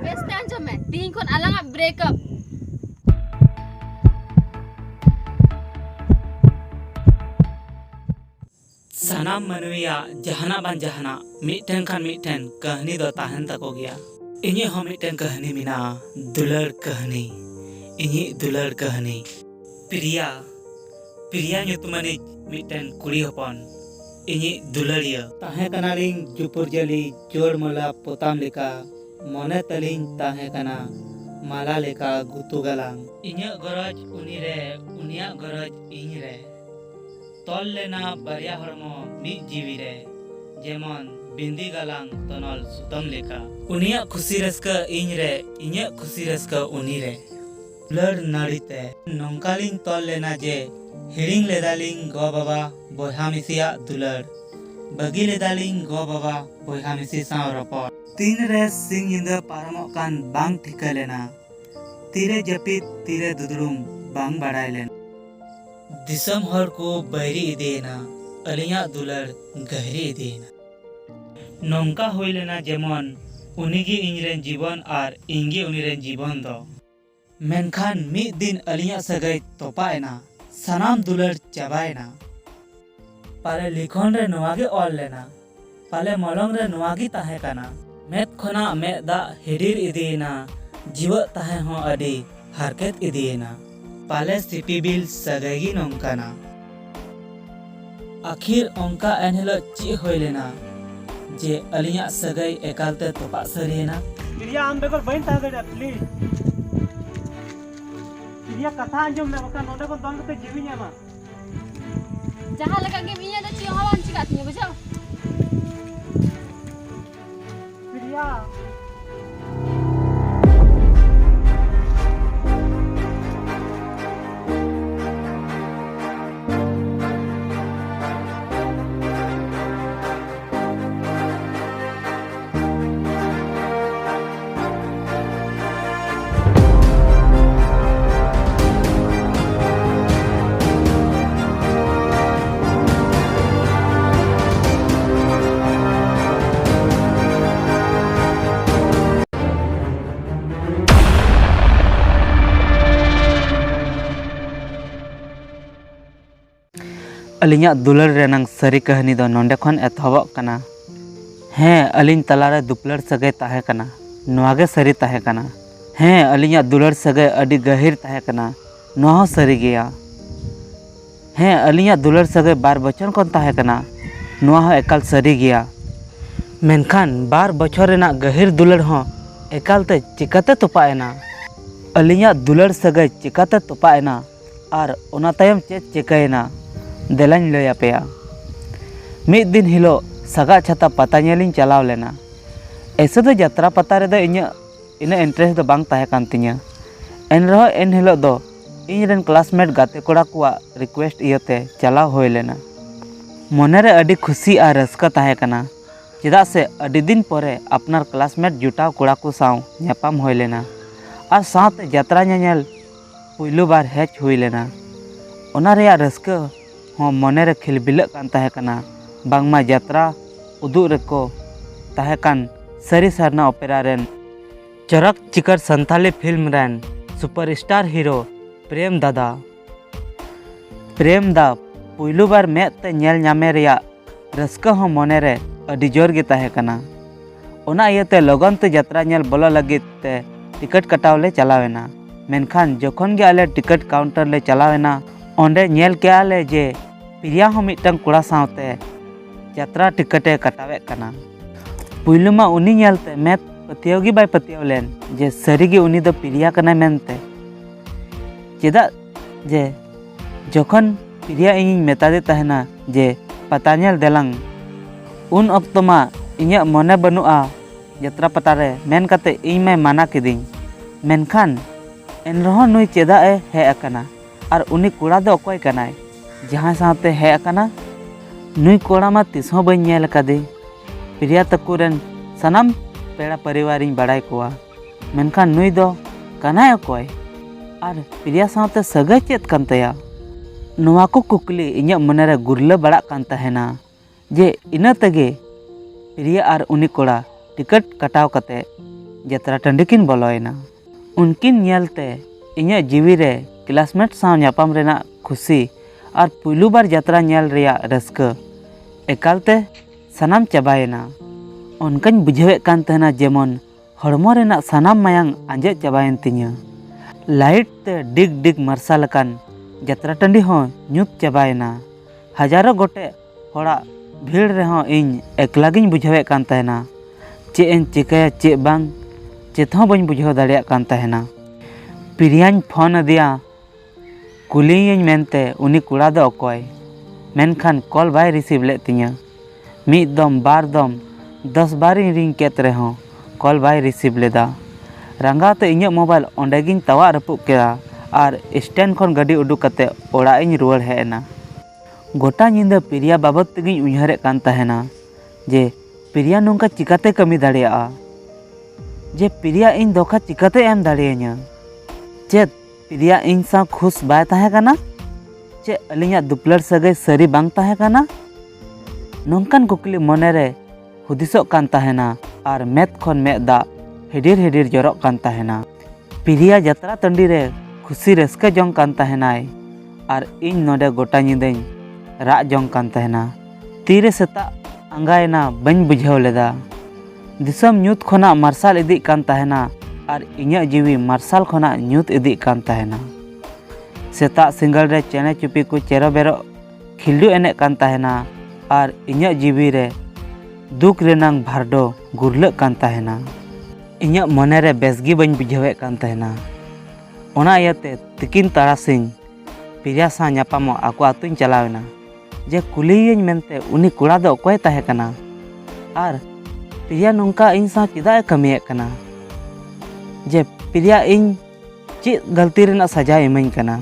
बेस्ते आंजम में तीन कोन Elanga breakup सनाम मनविया जहाना बन जहाना मिटन खान मिटन कहानी दो ताहन तको गया इन्हें हम मिटन कहानी मिना दुलर कहानी इन्हें दुलर कहानी प्रिया प्रिया nyutumani मिटन कुड़ी हपन इन्हें दुलरिया ताहे कनालिंग जुपुर जली जोड़ मला पोताम लेका मोने तलिंग ताहे कना माला लेका गुतु गलांग इन्हें गरज उनीरे उनिया गरज इन्हरे तोल लेना बारिया हरमो मिट जीवी रे जेमन बिंदी गलांग तनल सुतम लेका उनिया खुशी रस्का इñ रे इña खुशी रस्का उनी रे लड़ नाड़ीते नौकालिंग तोल लेना जे हिड़िंग लेदालिंग गो बाबा बोहा मिसिया दुलड़ बगी लेदालिंग गो बाबा बोहा मिसी साव रपड़ तीन रे सिंग इंदा पारमो कान बांग ठिका लेना तीरे जपित तीरे दुदुरुम बांग बाड़ाय लेना दिसम हर को बैरी इदेना अलिया दुलर गहरी इदेना नौका होई लेना जेमन उनिगी इñरेन जीवन और इंगी उनिरेन जीवन दो मेनखान मिद दिन अलिया सगै तोपाएना सनाम दुलर चाबाएना पाले लिखोन रे नवागे ऑल लेना पाले मलंग रे नवागी ताहे काना मेद खना मेद दा हिडीर इदेना जीव ताहे हो अडी हरकत इदेना पाले सिपिबिल सगैगी नौकाना आखिर ओंका एनहिलो ची होय लेना जे अलिया सगै एकालते तोपा सरियना प्रिया आम बेगर बइन ता गडा प्लीज प्रिया कथा अंजम ले बका नोडे को दंग ते जीवी ᱧᱟᱢᱟ जहां लगा के मिया द ची हवान ची काती बुझाओ प्रिया अलिया दुलर रेनंग सरी कहानी दो नोंडे खन एतहबक कना हें अलिन तलारे दुपलर सगै ताहे कना नोआगे सरी ताहे कना हें अलिया दुलर सगै अडी गहिर ताहे कना नोह सरी गया हें अलिया दुलर सगै बार बचन कोन ताहे कना नोह एकाल सरी गया मेनखान बार बछर रेना गहिर दुलर हो एकालते चिकाते तोपाएना अलिया दुलर सगै चिकाते तोपाएना आर ओना तायम चेत चिकाएना देलाñ लय आपेया मिद दिन हिलो सगा छाता पता ñेलिñ चलाव लेना ऐसे दो यात्रा पता रे दो इन इंटरेस्ट दो बांग ताहे कान तिña एन रहो एन हिलो दो इñ रेन क्लासमेट गाते कोड़ा कुआ रिक्वेस्ट इयते चलाव होय लेना मने रे अडी खुशी आ रस्का ताहे कना चेदा से अडी दिन परे अपनार क्लासमेट जुटाव कोड़ा को साव ᱧापाम होय लेना आर साथ यात्रा ñेñेल पुइलु बार हेच हुई लेना ओना रेया रस्का हाँ मने रे खिलबिल कान ताहे कना बांगमा यात्रा उदुग रेको ताहे कान सरी सरना ओपेरा रेन चरक चिकर संथाली फिल्म रेन सुपरस्टार हीरो प्रेम दा पुइलु बार मेद ते ñेल ñामे रेया रस्का हाँ मने रे अडी जोर गे ताहे कना ओना इयते लगन ते यात्रा ñेल बोलो लगित ते टिकट कटाव ले चलावेना मेनखान जखन गे आले टिकट काउंटर ले चलावेना ओंडे ñेल के आले जे प्रिया हो मिटन कुड़ा सावते यात्रा टिकटे कटावे कना पुइलु मा उनी ñेलते मेत पतियोगी बाय पतियाव लेन जे सरीगी उनी दो प्रिया कना मेनते चेदा जे जखन प्रिया इñ मेतादे तहना जे पता ñेल देलांग उन अक्तो मा इña मने बनुआ यात्रा पता रे मेन कते इñ मैं माना किदिñ मेनखान एन रहो नुई चेदा ए हे अकना और उनी कुड़ा दो अकोय कनाय जहाँ साथे हे अकना नुई कोड़ा मा तिसों बई ñेल कदे प्रिया तकुरेन सनाम पेड़ा परिवारिñ बाड़ाय कोआ मेनखान नुई दो कनाय अकोय और प्रिया साथे सगै चेत कान तया नोवा को कुकली इña मने रे गुरला बड़ा कान तहेना जे इना तगे प्रिया और उनी कोड़ा टिकट कटाव कते ᱡᱟᱛᱨᱟ ᱴᱟᱺᱰᱤ ᱠᱤᱱ ᱵᱚᱞᱚᱭᱮᱱᱟ। ᱩᱱᱠᱤन ᱧᱮᱞᱛᱮ ᱤᱧᱟᱹᱜ ᱡᱤᱣᱤ ᱨᱮ ᱠᱞᱟᱥᱢᱮᱴ ᱥᱟᱶ ᱧᱟᱯᱟᱢ ᱨᱮᱱᱟᱜ ᱠᱷᱩᱥᱤ ᱟᱨ ᱯᱩᱭᱞᱩ ᱵᱟᱨ ᱡᱟᱛᱨᱟ ᱧᱮᱞ ᱨᱮᱭᱟᱜ ᱨᱟᱹᱥᱠᱟᱹ ᱮᱠᱟᱞᱛᱮ ᱥᱟᱱᱟᱢ ᱪᱟᱵᱟᱭᱮᱱᱟ। ᱚᱱᱠᱟᱧ ᱵᱩᱡᱷᱟᱹᱣᱮᱫ ᱠᱟᱱ ᱛᱟᱦᱮᱱᱟ ᱡᱮᱢᱚᱱ ᱦᱚᱲᱢᱚ ᱨᱮᱱᱟᱜ ᱥᱟᱱᱟᱢ ᱢᱟᱭᱟᱝ ᱟᱸᱡᱮᱫ ᱪᱟᱵᱟᱭᱮᱱ ᱛᱤᱧᱟᱹ। ᱞᱟᱭᱤᱴ ᱛᱮ ᱰᱤᱜᱽ ᱰᱤᱜᱽ ᱢᱟᱨᱥᱟᱞ ᱟᱠᱟᱱ ᱡᱟᱛᱨᱟ ᱴᱟᱺᱰᱤ ᱦᱚᱸ ᱧᱩᱛ ᱪᱟᱵᱟᱭᱮᱱᱟ। ᱦᱟᱡᱟᱨᱚ ᱜᱚᱴᱮᱡ ᱦᱚᱲᱟᱜ ᱵᱷᱤᱲ ᱨᱮᱦᱚᱸ ᱤᱧ ᱮᱠᱞᱟᱜᱤᱧ ᱵᱩᱡᱷᱟᱹᱣᱮᱫ ᱠᱟᱱ ᱛᱟᱦᱮᱱᱟ। ᱪᱮᱫ ᱤᱧ ᱪᱤᱠᱟᱹᱭᱟ ᱪᱮᱫ ᱵᱟᱝ ᱪᱮᱫ ᱦᱚᱸ ᱵᱟᱹᱧ ᱵᱩᱡᱷᱟᱹᱣ ᱫᱟᱲᱮᱭᱟᱜ ᱠᱟᱱ ᱛᱟᱦᱮᱱᱟ। ᱯᱨᱤᱭᱟᱧ ᱯᱷᱳᱱ ᱟᱫᱮᱭᱟ ᱠᱩᱞᱤᱭᱮᱧ ᱢᱮᱱᱛᱮ ᱩᱱᱤ ᱠᱚᱲᱟ ᱫᱚ ᱚᱠᱚᱭ, ᱢᱮᱱᱠᱷᱟᱱ ᱠᱚᱞ ᱵᱟᱭ ᱨᱤᱥᱤᱵᱷ ᱞᱮᱫ ᱛᱤᱧᱟᱹ। ᱢᱤᱫ ᱫᱚᱢ ᱵᱟᱨ ᱫᱚᱢ 10 ᱵᱟᱨᱤᱧ ᱨᱤᱝ ᱠᱮᱫ ᱨᱮᱦᱚᱸ ᱠᱚᱞ ᱵᱟᱭ ᱨᱤᱥᱤᱵᱷ ᱞᱮᱫᱟ। ᱨᱟᱸᱜᱟᱣ ᱛᱮ ᱤᱧᱟᱹᱜ ᱢᱳᱵᱟᱭᱤᱞ ᱚᱸᱰᱮᱜᱤᱧ ᱛᱟᱣᱟᱜ ᱨᱟᱹᱯᱩᱫ ᱠᱮᱫᱟ ᱟᱨ ᱥᱴᱮᱱᱰ ᱠᱷᱚᱱ ᱜᱟᱹᱰᱤ ᱩᱰᱩᱠ ᱠᱟᱛᱮ ᱚᱲᱟᱜ ᱤᱧ ᱨᱩᱣᱟᱹᱲ ᱦᱮᱡ ᱮᱱᱟ। ᱜᱚᱴᱟ ᱧᱤᱫᱟᱹ ᱯᱨᱤᱭᱟ ᱵᱟᱵᱚᱫ ᱛᱮᱜᱤᱧ ᱩᱭᱦᱟᱹᱨᱮᱫ ᱠᱟᱱ ᱛᱟᱦᱮᱱᱟ ᱡᱮ ᱯᱨᱤᱭᱟ ᱱᱚᱝᱠᱟ ᱪᱤᱠᱟᱹᱛᱮ ᱠᱟᱹᱢᱤ ᱫᱟᱲᱮᱭᱟᱜᱼᱟ, ᱡᱮ ᱯᱨᱤᱭᱟ ᱤᱧ ᱫᱷᱳᱠᱟ ᱪᱤᱠᱟᱹᱛᱮ ᱮᱢ ᱫᱟᱲᱮᱭᱟᱹᱧᱟ। ᱪᱮᱫ ᱯᱨᱤᱭᱟ ᱤᱧ ᱥᱟᱶ ᱠᱷᱩᱥ ᱵᱟᱭ ᱛᱟᱦᱮᱸ ᱠᱟᱱᱟ? ᱪᱮᱫ ᱟᱹᱞᱤᱧᱟᱜ ᱫᱩᱯᱞᱟᱹᱲ ᱥᱟᱹᱜᱟᱹᱭ ᱥᱟᱹᱨᱤ ᱵᱟᱝ ᱛᱟᱦᱮᱸ ᱠᱟᱱᱟ? ᱱᱚᱝᱠᱟᱱ ᱠᱩᱠᱞᱤ ᱢᱚᱱᱮᱨᱮ ᱦᱩᱫᱤᱥᱚᱜ ᱠᱟᱱ ᱛᱟᱦᱮᱱᱟ ᱟᱨ ᱢᱮᱫ ᱠᱷᱚᱱ ᱢᱮᱫ ᱫᱟᱜ ᱦᱤᱰᱤᱨ ᱦᱤᱰᱤᱨ ᱡᱚᱨᱚᱜ ᱠᱟᱱ ᱛᱟᱦᱮᱱᱟ। ᱯᱨᱤᱭᱟ ᱡᱟᱛᱨᱟ ᱴᱟᱺᱰᱤ ᱨᱮ ᱠᱷᱩᱥᱤ ᱨᱟᱹᱥᱠᱟᱹ ᱡᱚᱝ ᱠᱟᱱ ᱛᱟᱦᱮᱱᱟᱭ ᱟᱨ ᱤᱧ ᱱᱚᱰᱮ ᱜᱚᱴᱟ ᱧᱤᱫᱟᱹᱧ ᱨᱟᱜ ᱡᱚᱝ ᱠᱟᱱ ᱛᱟᱦᱮᱱᱟ। ᱛᱤᱨᱮ ᱥᱮᱛᱟᱜ ᱟᱸᱜᱟᱭᱮᱱᱟ ᱵᱟᱹᱧ ᱵᱩᱡᱷᱟᱹᱣ ᱞᱮᱫᱟ। ᱫᱤᱥᱚᱢ ᱧᱩᱛ ᱠᱷᱚᱱᱟᱜ ᱢᱟᱨᱥᱟᱞ ᱤᱫᱤᱜ ᱠᱟᱱ ᱛᱟᱦᱮᱱᱟ ᱟᱨ ᱤᱧᱟᱹᱜ ᱡᱤᱣᱤ ᱢᱟᱨᱥᱟᱞ ᱠᱷᱚᱱᱟᱜ ᱧᱩᱛ ᱤᱫᱤᱜ ᱠᱟᱱ ᱛᱟᱦᱮᱱᱟ। ᱥᱮᱛᱟᱜ ᱥᱤᱸᱜᱟᱹᱲ ᱨᱮ ᱪᱮᱬᱮ ᱪᱩᱯᱤ ᱠᱚ ᱪᱮᱨᱚ ᱵᱮᱨᱚᱜ ᱠᱷᱤᱞᱰᱩ ᱮᱱᱮᱡ ᱠᱟᱱ ᱛᱟᱦᱮᱱᱟ ᱟᱨ ᱤᱧᱟᱹᱜ ᱡᱤᱣᱤ ᱨᱮ ᱫᱩᱠ ᱨᱮᱱᱟᱜ ᱵᱷᱟᱨᱰᱳ ᱜᱩᱨᱞᱟᱹᱜ ᱠᱟᱱ ᱛᱟᱦᱮᱱᱟ। ᱤᱧᱟᱹᱜ ᱢᱚᱱᱮᱨᱮ ᱵᱮᱥᱜᱮ ᱵᱟᱹᱧ ᱵᱩᱡᱷᱟᱹᱣᱮᱫ ᱠᱟᱱ ᱛᱟᱦᱮᱱᱟ। ᱚᱱᱟ ᱤᱭᱟᱹᱛᱮ ᱛᱤᱠᱤᱱ ᱛᱟᱨᱟᱥᱤᱧ ᱯᱨᱤᱭᱟ ᱥᱟᱶ ᱧᱟᱯᱟᱢᱚᱜ ᱟᱠᱚ ᱟᱹᱛᱩᱧ ᱪᱟᱞᱟᱣᱮᱱᱟ ᱡᱮ ᱠᱩᱞᱤᱭᱮᱧ ᱢᱮᱱᱛᱮ ᱩᱱᱤ ᱠᱚᱲᱟ ᱫᱚ ᱚᱠᱚᱭ ᱛᱟᱦᱮᱸ ᱠᱟᱱᱟ ᱟᱨ ᱯᱨᱤᱭᱟ ᱱᱚᱝᱠᱟ ᱤᱧ ᱥᱟᱶ ᱪᱮᱫᱟᱜ ᱮ ᱠᱟᱹᱢᱤᱭᱮᱫ ᱠᱟᱱᱟ, ᱡᱮ ᱯᱨᱤᱭᱟ ᱤᱧ ᱪᱮᱫ ᱜᱟᱹᱞᱛᱤ ᱨᱮᱱᱟᱜ ᱥᱟᱡᱟᱭ ᱤᱢᱟᱹᱧ ᱠᱟᱱᱟ।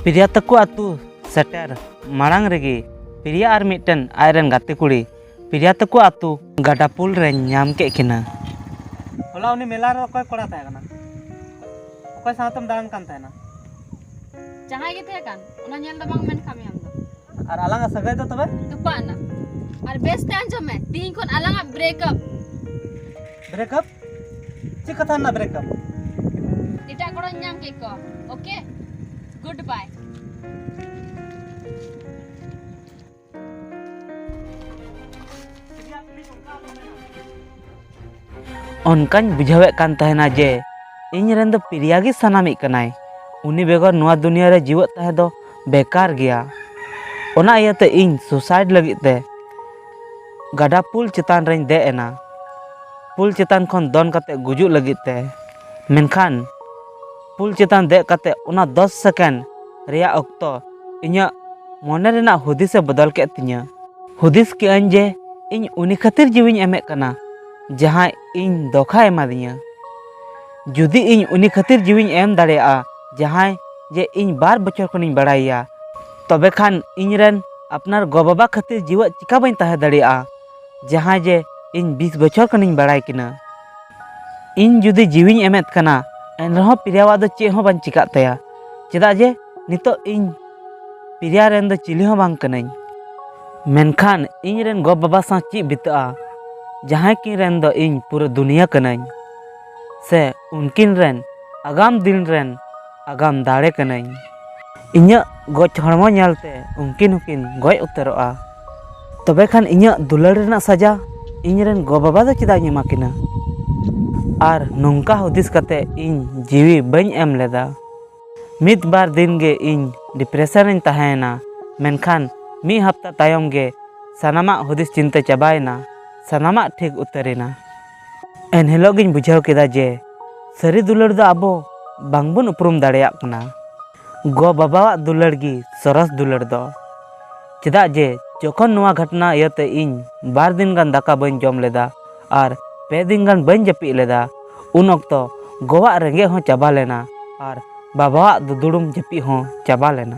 ᱯᱨᱤᱭᱟ ᱛᱟᱠᱚ ᱟᱹᱛᱩ ᱥᱮᱴᱮᱨ ᱢᱟᱲᱟᱝ ᱨᱮᱜᱮ ᱯᱨᱤᱭᱟ ᱟᱨ ᱢᱤᱫᱴᱮᱱ ᱟᱡᱨᱮᱱ ᱜᱟᱛᱮ ᱠᱩᱲᱤ ᱯᱨᱤᱭᱟ ᱛᱟᱠᱚ ᱟᱹᱛᱩ ᱜᱟᱰᱟᱯᱩᱞ ᱨᱮᱧ ᱧᱟᱢ ᱠᱮᱫ ᱠᱤᱱᱟ। ᱦᱚᱞᱟ ᱩᱱᱤ ᱢᱮᱞᱟ ᱨᱮ ᱚᱠᱚᱭ ᱠᱚᱲᱟ ᱛᱟᱦᱮᱸ ᱠᱟᱱᱟ? ᱚᱠᱚᱭ ᱥᱟᱶᱛᱮᱢ ᱫᱟᱬᱟᱱ ᱠᱟᱱ ᱛᱟᱦᱮᱱᱟ? ᱡᱟᱦᱟᱸᱭ ᱜᱮ ᱛᱟᱦᱮᱸ ᱠᱟᱱ ᱚᱱᱟ ᱧᱮᱞ ᱫᱚ ᱵᱟᱝ ᱢᱮᱱ ᱠᱟᱜ ᱢᱮ ᱟᱢ ᱫᱚ। ᱟᱨ ᱟᱞᱟᱝᱟᱜ ᱥᱟᱹᱜᱟᱹᱭ ᱫᱚ ᱛᱚᱵᱮ? ᱛᱚᱯᱟᱜ ᱮᱱᱟ ᱟᱨ ᱵᱮᱥᱛᱮ ᱟᱸᱡᱚᱢ ᱢᱮ, ᱛᱤᱦᱤᱧ ᱠᱷᱚᱱ ᱟᱞᱟᱝᱟᱜ ᱵᱨᱮᱠᱟᱯ। ब्रेकअप? चेक कथा ना ब्रेकअप? एटाग कोड़ाᱧ ᱧᱟᱢ ᱠᱮᱫ ᱠᱚᱣᱟ। Okay goodbye. ᱚᱱᱠᱟᱧ ᱵᱩᱡᱷᱟᱹᱣᱮᱫ ᱠᱟᱱ ᱛᱟᱦᱮᱱᱟ ᱡᱮ ᱤᱧ ᱨᱮᱱ ᱫᱚ ᱯᱨᱤᱭᱟ ᱜᱮ ᱥᱟᱱᱟᱢᱤᱡ ᱠᱟᱱᱟᱭ। ᱩᱱᱤ ᱵᱮᱜᱚᱨ ᱱᱚᱣᱟ ᱫᱩᱱᱤᱭᱟᱹ ᱨᱮ ᱡᱤᱣᱮᱫ ᱛᱟᱦᱮᱸ ᱫᱚ ᱵᱮᱠᱟᱨ ᱜᱮᱭᱟ। ᱚᱱᱟ ᱤᱭᱟᱹᱛᱮ ᱤᱧ ᱥᱩᱥᱟᱭᱤᱰ ᱞᱟᱹᱜᱤᱫ ᱛᱮ ᱜᱟᱰᱟ ᱯᱩᱞ ᱪᱮᱛᱟᱱ ᱨᱮᱧ ᱫᱮᱡ ᱮᱱᱟ। ᱯᱩᱞ ᱪᱮᱛᱟᱱ ᱠᱷᱚᱱ ᱫᱚᱱ ᱠᱟᱛᱮ ᱜᱩᱡᱩᱜ ᱞᱟᱹᱜᱤᱫ ᱛᱮ। ᱢᱮᱱᱠᱷᱟᱱ ᱯᱩᱞ ᱪᱮᱛᱟᱱ ᱫᱮᱡ ᱠᱟᱛᱮ ᱚᱱᱟ 10 ᱥᱮᱠᱮন্ড ᱨᱮᱭᱟᱜ ᱚᱠᱛᱚ ᱤᱧᱟᱹᱜ ᱢᱚᱱᱮ ᱨᱮᱱᱟᱜ ᱦᱩᱫᱤᱥᱮ ᱵᱚᱫᱚᱞ ᱠᱮᱫ ᱛᱤᱧᱟᱹ। ᱦᱩᱫᱤᱥ ᱠᱮᱜᱼᱟᱹᱧ ᱡᱮ ᱤᱧ ᱩᱱᱤ ᱠᱷᱟᱹᱛᱤᱨ ᱡᱤᱣᱤᱧ ᱮᱢᱮᱫ ᱠᱟᱱᱟ ᱡᱟᱦᱟᱸᱭ ᱤᱧ ᱫᱷᱳᱠᱟ ᱮᱢᱟᱫᱤᱧᱟ। ᱡᱩᱫᱤ ᱤᱧ ᱩᱱᱤ ᱠᱷᱟᱹᱛᱤᱨ ᱡᱤᱣᱤᱧ ᱮᱢ ᱫᱟᱲᱮᱭᱟᱜᱼᱟ ᱡᱟᱦᱟᱸᱭ ᱡᱮ ᱤᱧ 2 ᱵᱚᱪᱷᱚᱨ ᱠᱷᱚᱱᱤᱧ ᱵᱟᱲᱟᱭᱮᱭᱟ, ᱛᱚᱵᱮ ᱠᱷᱟᱱ ᱤᱧᱨᱮᱱ ᱟᱯᱱᱟᱨ ᱜᱚᱼᱵᱟᱵᱟ ᱠᱷᱟᱹᱛᱤᱨ ᱡᱤᱣᱮᱫ ᱪᱤᱠᱟ ᱵᱟᱹᱧ ᱛᱟᱦᱮᱸ ᱫᱟᱲᱮᱭᱟᱜᱼᱟ ᱡᱟᱦᱟᱸᱭ ᱡᱮ ᱤᱧ 20 ᱵᱚᱪᱷᱚᱨ ᱠᱷᱚᱱᱤᱧ ᱵᱟᱲᱟᱭ ᱠᱤᱱᱟ। ᱤᱧ ᱡᱩᱫᱤ ᱡᱤᱣᱤᱧ ᱮᱢᱮᱫ ᱠᱟᱱᱟ एनरह प्रियावाग दो चेक हों बां चिकात तया चेदा जे नितो इन प्रिया रेन दो चिली हों बां कनाई मेनखान इन रेन गो बाबा सा ची बिता जहां की रेन दो इन पूरा दुनिया कनाई से उनकिन रेन आगाम दिन रेन आगाम दाड़े कनाई इन्या गोच हड़मो ᱧᱮᱞᱛᱮ उनकिन हुकिन गोय उतरोआ तबे खान इन्या दुलार रेना सजा इन रेन गो बाबा दो चेदा ᱧᱮᱢᱟ किना आर नोंका हुदिस कते इन जीवी बኝ एम लेदा मित बार दिन गे इन डिप्रेशन इन तहेना मेनखान मी हफ्ता तायम गे सनामा हुदिस चिंता चाबायना सनामा ठीक उतरेना एन हिलोग इन बुझाव केदा जे सरी दुलार दा आबो बांगबन उपरुम दाड़ेयाक कना गो बाबा दुलार गी सरस दुलार दो चेदा जे जखन नुआ घटना इयते इन 2 दिन गान दाका बñ जम लेदा आर 2 दिन गान बñ जपी लेदा उन अक्तो गोवा रेंगे हों चाबा लेना और बाबा दुदुड़ुम जपी हों चाबा लेना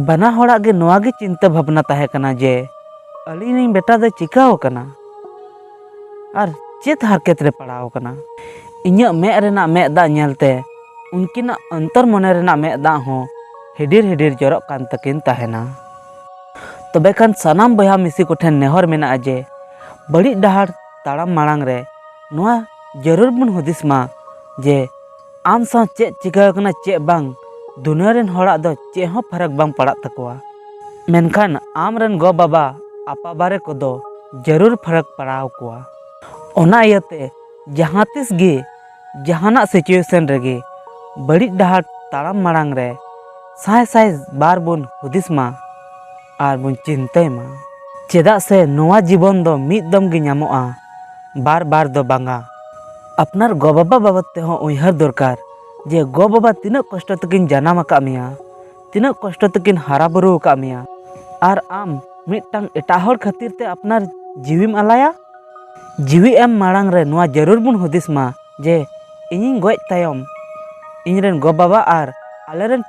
बना होड़ा गे नोआ गे चिंता भावना ताहे कना जे अली नहीं बेटा दे चिकाओ कना और चेत हरकत रे पड़ाओ कना इन्या मे रेना मे दा नेलते उनकिना अंतर मने रेना मे दा हों हिडिर हिडिर जरक कान तकिन ताहेना तबे खान सनाम बया मिसी को ठेन नेहर मेना जे बड़ी डहार ताड़ाम माड़ांग रे नोआ जरूर बन हुदिस मा जे आम सा चे चिका कना चे बांग दुनिया रेन होड़ा दो चे हो फरक बांग पड़ा तकवा मेनखान आम रन गो बाबा आपा बारे को दो जरूर फरक पड़ाव कुआ ओना इयते जहाँ तिस गे जहाना सिचुएशन रेगे बड़ी डहार ताड़ाम मांग रे साय साय बार बुन हुदिस मा आर बुन चिंताय मा चेदा से नोआ जीवन दो मिद दम गे ᱧᱟᱢᱚᱜᱼᱟ बार बार दो बांगा अपनार गो बाबा बाबत ते हो उयहर दरकार जे गो बाबा तिना कष्ट तकिन जनाम आका मिया तिना कष्ट तकिन हारा बुरु आका मिया आर आम मिदटांग एटा हर खातिर ते अपनार जीविम आलाया जीवी एम मांग रे नोआ जरूर बुन हुदिस मा जे इनिन गoj तायम इनरेन गो बाबा आर आलेरेन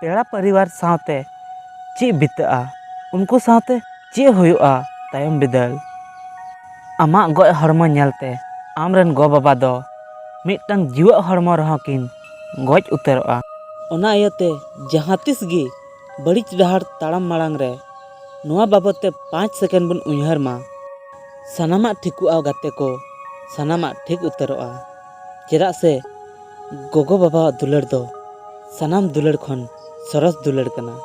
पेड़ा परिवार साथे चे बिताआ उनको साथे चे हुयुआ तायम बिदल आमा गoj हरमो नेलते आमरेन गो बाबा दो मिदटांग जीवा हरमो रहो किन गoj उतरोआ ओना इयते जहाँ तिस गे बड़िच डहार ताड़ाम मांग रे नोआ बाबते 5 सेकेंड बन उयहर मा सानामा ठिकुआ गाते को सानामा ठीक उतरोआ चेदा से गोगो बाबा दुलड़ दो सानाम दुलड़ खन सरस दुलड़ कना।